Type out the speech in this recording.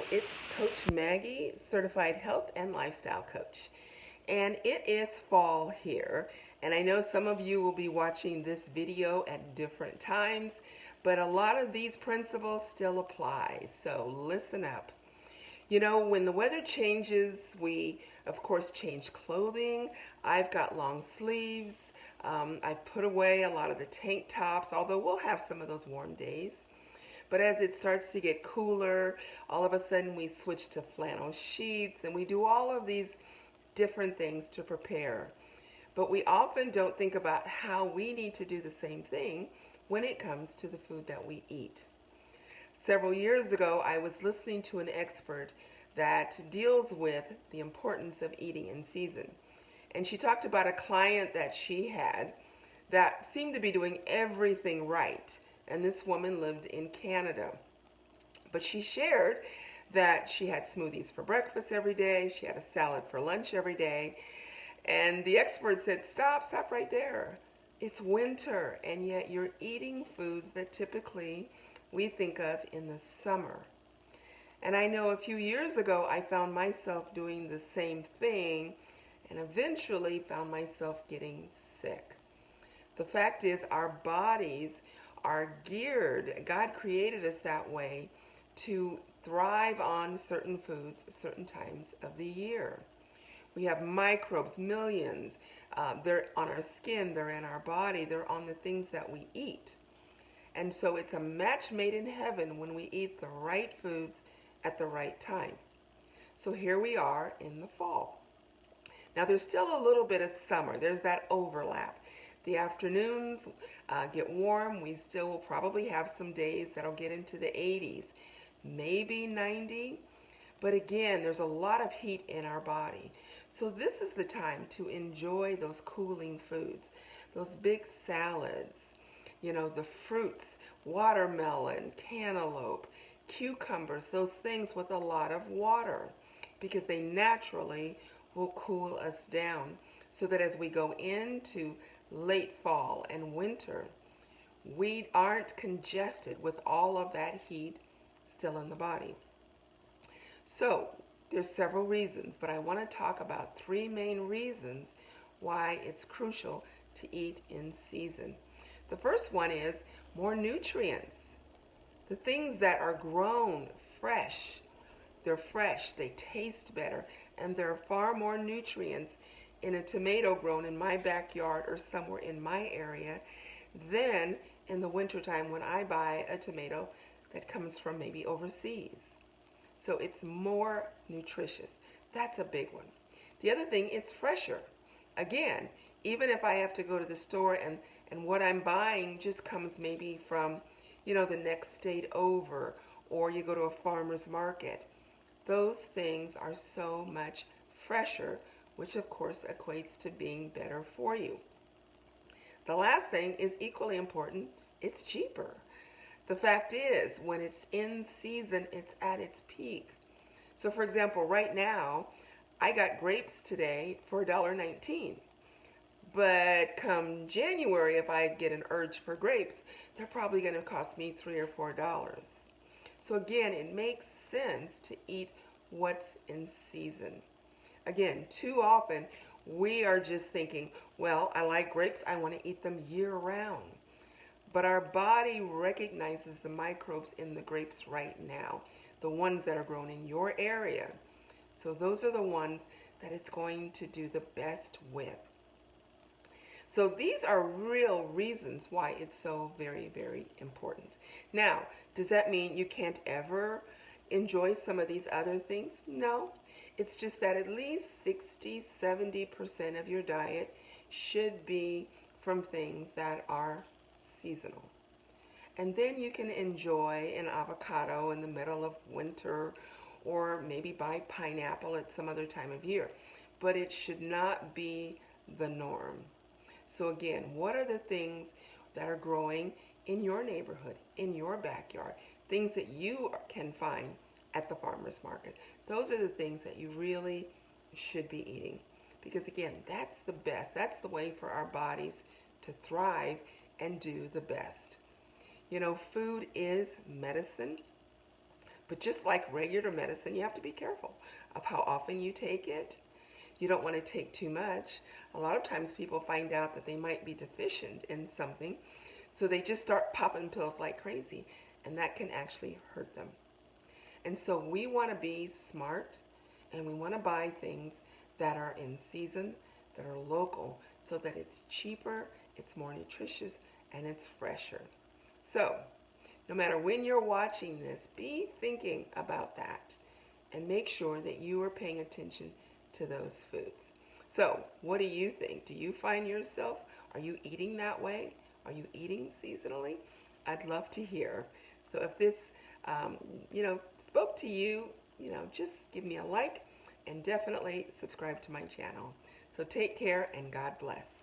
It's Coach Maggie, certified health and lifestyle coach. And it is fall here. And I know some of you will be watching this video at different times, but a lot of these principles still apply. So listen up. You know, when the weather changes, we, of course, change clothing. I've got long sleeves. I've put away a lot of the tank tops, although we'll have some of those warm days. But as it starts to get cooler, all of a sudden we switch to flannel sheets and we do all of these different things to prepare. But we often don't think about how we need to do the same thing when it comes to the food that we eat. Several years ago, I was listening to an expert that deals with the importance of eating in season. And she talked about a client that she had that seemed to be doing everything right. And this woman lived in Canada. But she shared that she had smoothies for breakfast every day, she had a salad for lunch every day. And the expert said, stop right there. It's winter, and yet you're eating foods that typically we think of in the summer. And I know a few years ago I found myself doing the same thing and eventually found myself getting sick. The fact is, our bodies are geared, God created us that way to thrive on certain foods certain times of the year. We have microbes, millions. They're on our skin, they're in our body, they're on the things that we eat. And so it's a match made in heaven when we eat the right foods at the right time. So here we are in the fall. Now there's still a little bit of summer. There's that overlap. The afternoons get warm. We still will probably have some days that'll get into the 80s, maybe 90. But again, there's a lot of heat in our body. So this is the time to enjoy those cooling foods, those big salads, you know, the fruits, watermelon, cantaloupe, cucumbers, those things with a lot of water, because they naturally will cool us down so that as we go into late fall and winter, we aren't congested with all of that heat still in the body. So there's several reasons, but I want to talk about three main reasons why it's crucial to eat in season. The first one is more nutrients. The things that are grown fresh, they're fresh, they taste better, and there are far more nutrients in a tomato grown in my backyard or somewhere in my area than in the wintertime when I buy a tomato that comes from maybe overseas. So it's more nutritious. That's a big one. The other thing, it's fresher. Again, even if I have to go to the store and what I'm buying just comes maybe from, you know, the next state over, or you go to a farmer's market, those things are so much fresher, which of course equates to being better for you. The last thing is equally important, it's cheaper. The fact is, when it's in season, it's at its peak. So for example, right now, I got grapes today for $1.19. But come January, if I get an urge for grapes, they're probably going to cost me $3 or $4. So again, it makes sense to eat what's in season. Again, too often, we are just thinking, well, I like grapes, I want to eat them year round. But our body recognizes the microbes in the grapes right now, the ones that are grown in your area. So those are the ones that it's going to do the best with. So these are real reasons why it's so very, very important. Now, does that mean you can't ever enjoy some of these other things? No. It's just that at least 60-70% of your diet should be from things that are seasonal. And then you can enjoy an avocado in the middle of winter, or maybe buy pineapple at some other time of year. But it should not be the norm. So again, what are the things that are growing in your neighborhood, in your backyard, things that you can find at the farmer's market? Those are the things that you really should be eating. Because again, that's the best. That's the way for our bodies to thrive and do the best. You know, food is medicine, But just like regular medicine, you have to be careful of how often you take it. You don't want to take too much. A lot of times people find out that they might be deficient in something, so they just start popping pills like crazy, and that can actually hurt them. And so we want to be smart, and we want to buy things that are in season, that are local, so that it's cheaper, it's more nutritious, and it's fresher. So no matter when you're watching this, be thinking about that and make sure that you are paying attention to those foods. So, what do you think? Do you find yourself, are you eating that way? Are you eating seasonally? I'd love to hear. So, if this, spoke to you, just give me a like and definitely subscribe to my channel. So, take care and God bless.